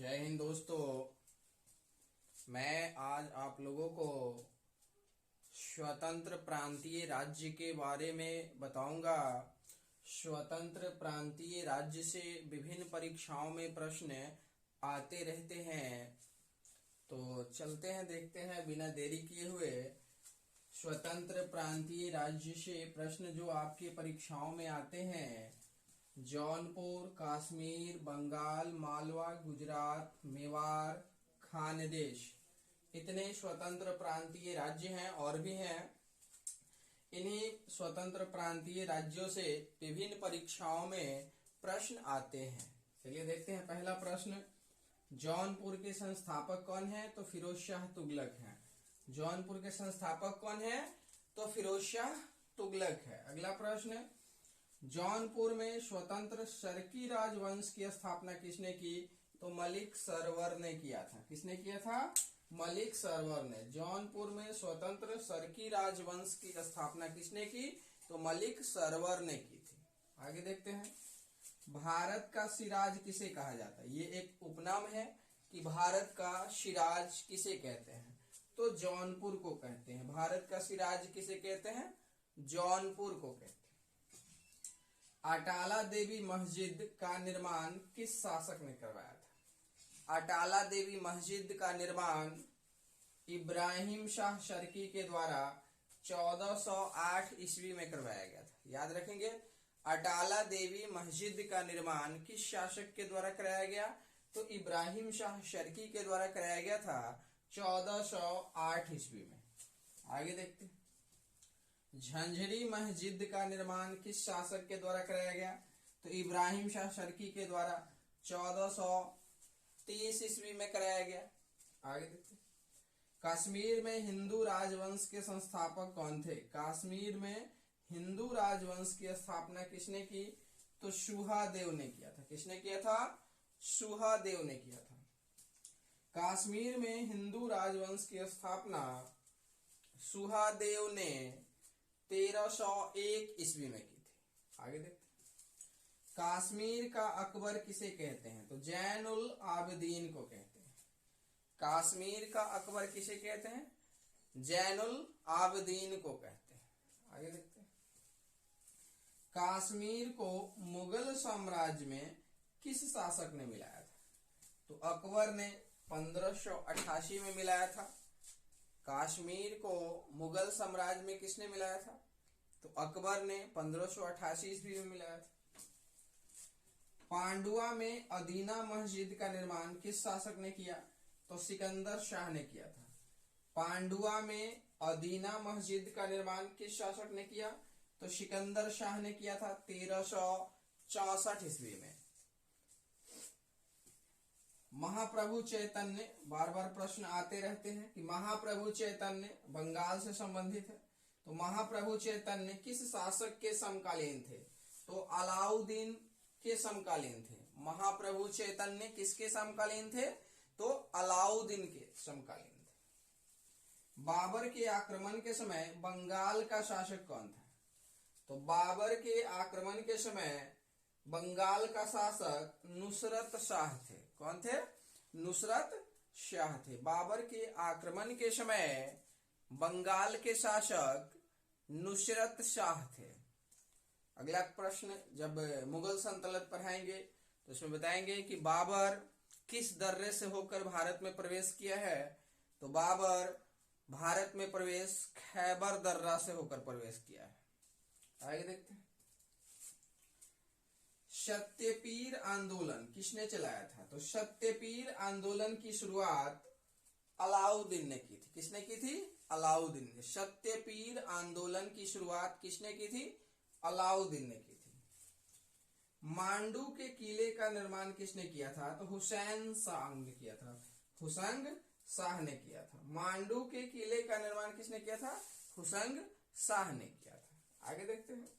जय हिंद दोस्तों। मैं आज आप लोगों को स्वतंत्र प्रांतीय राज्य के बारे में बताऊंगा। स्वतंत्र प्रांतीय राज्य से विभिन्न परीक्षाओं में प्रश्न आते रहते हैं, तो चलते हैं देखते हैं बिना देरी किए हुए। स्वतंत्र प्रांतीय राज्य से प्रश्न जो आपकी परीक्षाओं में आते हैं, जौनपुर, कश्मीर, बंगाल, मालवा, गुजरात, मेवाड़, खानदेश, इतने स्वतंत्र प्रांतीय राज्य हैं और भी हैं। इन्हीं स्वतंत्र प्रांतीय राज्यों से विभिन्न परीक्षाओं में प्रश्न आते हैं। चलिए देखते हैं पहला प्रश्न। जौनपुर के संस्थापक कौन है? तो फिरोज शाह तुगलक हैं। जौनपुर के संस्थापक कौन है? तो फिरोज शाह तुगलक है। अगला प्रश्न, जौनपुर में स्वतंत्र सरकी राजवंश की स्थापना किसने की? तो मलिक सरवर ने किया था। किसने किया था? मलिक सरवर ने। जौनपुर में स्वतंत्र सरकी राजवंश की स्थापना किसने की? तो मलिक सरवर ने की थी। आगे देखते हैं, भारत का सिराज किसे कहा जाता है? ये एक उपनाम है कि भारत का सिराज किसे कहते हैं? तो जौनपुर को कहते हैं। भारत का सिराज किसे कहते हैं? जौनपुर को कहते हैं। अटाला देवी मस्जिद का निर्माण किस शासक ने करवाया था? अटाला देवी मस्जिद का निर्माण इब्राहिम शाह शर्की के द्वारा 1408 ईस्वी में करवाया गया था। याद रखेंगे, अटाला देवी मस्जिद का निर्माण किस शासक के द्वारा कराया गया? तो इब्राहिम शाह शर्की के द्वारा कराया गया था 1408 ईस्वी में। आगे देखते हैं, झंझरी मस्जिद का निर्माण किस शासक के द्वारा कराया गया? तो इब्राहिम शाह शर्की के द्वारा 1430 ईस्वी में कराया गया। आगे देखते, कश्मीर में हिंदू राजवंश के संस्थापक कौन थे? कश्मीर में हिंदू राजवंश की स्थापना किसने की? तो सुहादेव ने किया था। किसने किया था? सुहादेव ने किया था। कश्मीर में हिंदू राजवंश की स्थापना सुहादेव ने 1301 ईस्वी में की थी। आगे देखते, कश्मीर का अकबर किसे कहते हैं? तो जैनुल आबिदीन को कहते हैं। कश्मीर का अकबर किसे कहते हैं? जैनुल आबिदीन को कहते हैं। आगे देखते हैं, कश्मीर को मुगल साम्राज्य में किस शासक ने मिलाया था? तो अकबर ने 1588 में मिलाया था। कश्मीर को मुगल साम्राज्य में किसने मिलाया था? तो अकबर ने 1588 ईस्वी में मिलाया था। पांडुआ में अदीना मस्जिद का निर्माण किस शासक ने किया? तो सिकंदर शाह ने किया था। पांडुआ में अदीना मस्जिद का निर्माण किस शासक ने किया? तो सिकंदर शाह ने किया था 1364 ईस्वी में। महाप्रभु चैतन्य, बार बार प्रश्न आते रहते हैं कि महाप्रभु चैतन्य बंगाल से संबंधित है। तो महाप्रभु चैतन्य किस शासक के समकालीन थे? तो अलाउद्दीन के समकालीन थे। महाप्रभु चैतन्य किसके समकालीन थे? तो अलाउद्दीन के समकालीन थे। बाबर के आक्रमण के समय बंगाल का शासक कौन था? तो बाबर के आक्रमण के समय बंगाल का शासक नुसरत शाह थे। कौन थे? नुसरत शाह थे। बाबर के आक्रमण के समय बंगाल के शासक नुसरत शाह थे। अगला प्रश्न, जब मुगल सल्तनत पढ़ाएंगे तो उसमें बताएंगे कि बाबर किस दर्रे से होकर भारत में प्रवेश किया है? तो बाबर भारत में प्रवेश खैबर दर्रा से होकर प्रवेश किया है। आगे देखते हैं, सत्यपीर आंदोलन किसने चलाया था? तो सत्यपीर आंदोलन की शुरुआत अलाउद्दीन ने की थी। किसने की थी? अलाउद्दीन ने। सत्यपीर आंदोलन की शुरुआत किसने की थी? अलाउद्दीन ने की थी। मांडू के किले का निर्माण किसने किया था? तो हुसैन शाह ने किया था। हुसैन शाह ने किया था। मांडू के किले का निर्माण किसने किया था? हुसैन शाह ने किया था। आगे देखते हैं,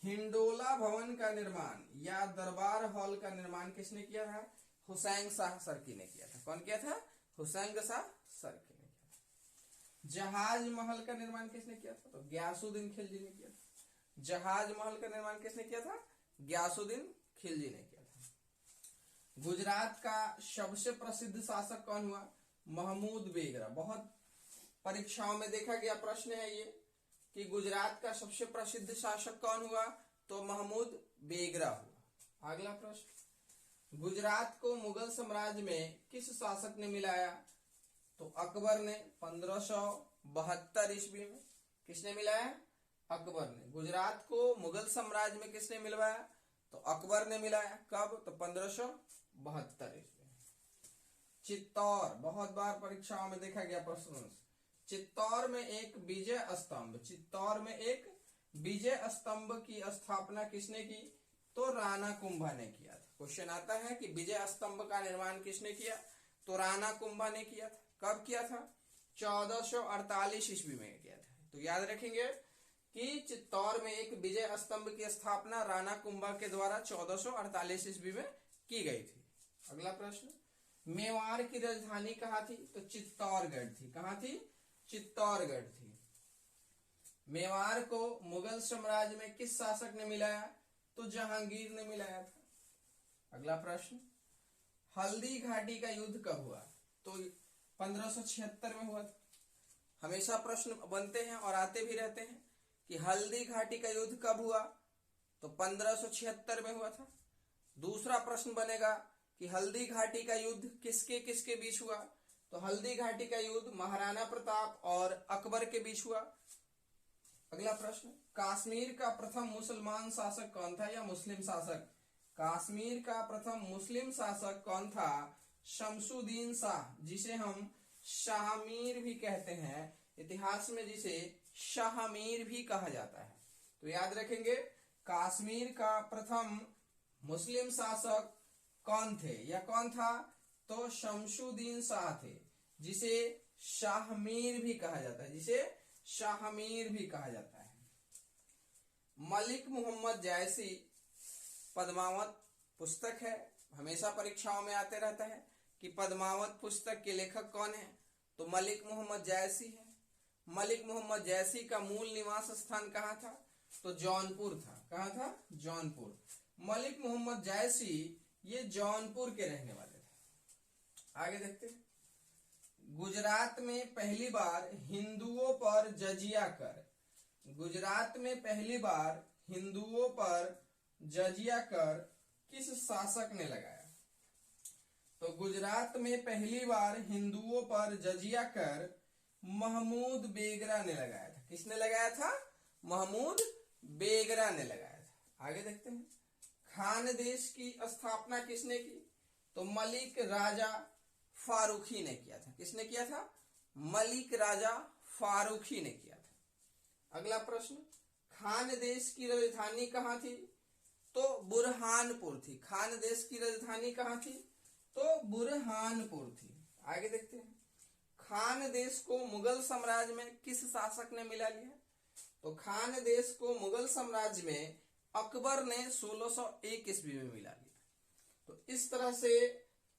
हिंडोला भवन का निर्माण या दरबार हॉल का निर्माण किसने किया था? हुसैन शाह शर्की ने किया था। कौन किया था? हुसैन शाह शर्की ने किया था। जहाज महल का निर्माण किसने किया था? तो गयासुद्दीन खिलजी ने किया था। जहाज महल का निर्माण किसने किया था? गयासुद्दीन खिलजी ने किया था। गुजरात का सबसे प्रसिद्ध शासक कौन हुआ? महमूद बेगरा। बहुत परीक्षाओं में देखा गया प्रश्न है ये कि गुजरात का सबसे प्रसिद्ध शासक कौन हुआ? तो महमूद बेगरा हुआ। अगला प्रश्न, गुजरात को मुगल साम्राज्य में किस शासक ने मिलाया? तो अकबर ने 1572 ईस्वी में। किसने मिलाया? अकबर ने। गुजरात को मुगल साम्राज्य में किसने मिलवाया? तो अकबर ने मिलाया। कब? तो 1572 ईस्वी में। चित्तौर, बहुत बार परीक्षाओं में देखा गया प्रश्न, चित्तौर में एक विजय स्तंभ, चित्तौर में एक विजय स्तंभ की स्थापना किसने की? तो राणा कुंभा ने किया था। क्वेश्चन आता है कि विजय स्तंभ का निर्माण किसने किया? तो राणा कुंभा ने किया था। कब किया था? 1448 ईस्वी में किया था। तो याद रखेंगे कि चित्तौर में एक विजय स्तंभ की स्थापना राणा कुंभा के द्वारा 1448 ईस्वी में की गई थी। अगला प्रश्न, मेवाड़ की राजधानी कहाँ थी? तो चित्तौड़गढ़ थी। कहाँ थी? चित्तौड़गढ़ थी। मेवाड़ को मुगल साम्राज्य में किस शासक ने मिलाया? तो जहांगीर ने मिलाया था। अगला प्रश्न, हल्दी घाटी का युद्ध कब हुआ? तो 1576 में हुआ था। हमेशा प्रश्न बनते हैं और आते भी रहते हैं कि हल्दी घाटी का युद्ध कब हुआ? तो 1576 में हुआ था। दूसरा प्रश्न बनेगा कि हल्दी घाटी का युद्ध किसके किसके बीच हुआ? तो हल्दी घाटी का युद्ध महाराणा प्रताप और अकबर के बीच हुआ। अगला प्रश्न, कश्मीर का प्रथम मुसलमान शासक कौन था या मुस्लिम शासक? कश्मीर का प्रथम मुस्लिम शासक कौन था? शमसुद्दीन शाह, जिसे हम शाहमीर भी कहते हैं, इतिहास में जिसे शाहमीर भी कहा जाता है। तो याद रखेंगे, कश्मीर का प्रथम मुस्लिम शासक कौन थे या कौन था? तो शमसुद्दीन शाह थे, जिसे शाहमीर भी कहा जाता है, जिसे शाहमीर भी कहा जाता है। मलिक मोहम्मद जैसी पद्मावत पुस्तक है, हमेशा परीक्षाओं में आते रहता है कि पद्मावत पुस्तक के लेखक कौन है? तो मलिक मोहम्मद जैसी है। मलिक मोहम्मद जैसी का मूल निवास स्थान कहाँ था? तो जौनपुर था। कहाँ था? जौनपुर। मलिक मोहम्मद जैसी ये जौनपुर के रहने वाले थे। आगे देखते हैं, गुजरात में पहली बार हिंदुओं पर जजिया कर, गुजरात में पहली बार हिंदुओं पर जजिया कर किस शासक ने लगाया? तो गुजरात में पहली बार हिंदुओं पर जजिया कर महमूद बेगरा ने लगाया था। किसने लगाया था? महमूद बेगरा ने लगाया था। आगे देखते हैं, खानदेश की स्थापना किसने की? तो मलिक राजा फारूकी ने किया था। किसने किया था? मलिक राजा फारूकी ने किया था। अगला प्रश्न, खानदेश की राजधानी कहाँ थी? तो बुरहानपुर थी। खानदेश की राजधानी कहाँ थी? तो बुरहानपुर थी। आगे देखते हैं, खानदेश को मुगल साम्राज्य में किस शासक ने मिला लिया? तो खानदेश को मुगल साम्राज्य में अकबर ने 1601 ईस्वी में मिला लिया। तो इस तरह से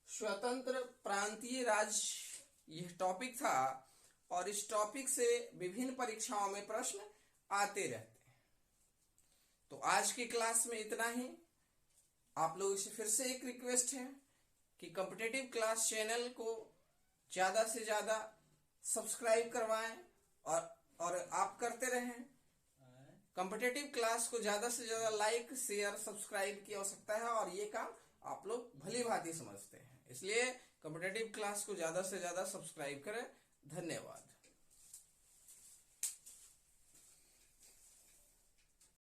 स्वतंत्र प्रांतीय राज्य यह टॉपिक था और इस टॉपिक से विभिन्न परीक्षाओं में प्रश्न आते रहते हैं। तो आज की क्लास में इतना ही। आप लोगों से फिर से एक रिक्वेस्ट है कि कॉम्पिटिटिव क्लास चैनल को ज्यादा से ज्यादा सब्सक्राइब करवाएं और आप करते रहें। कॉम्पिटिटिव क्लास को ज्यादा से ज्यादा लाइक शेयर सब्सक्राइब की आवश्यकता है और ये काम आप लोग भली भांति समझते हैं, इसलिए कॉम्पिटिटिव क्लास को ज्यादा से ज्यादा सब्सक्राइब करें। धन्यवाद।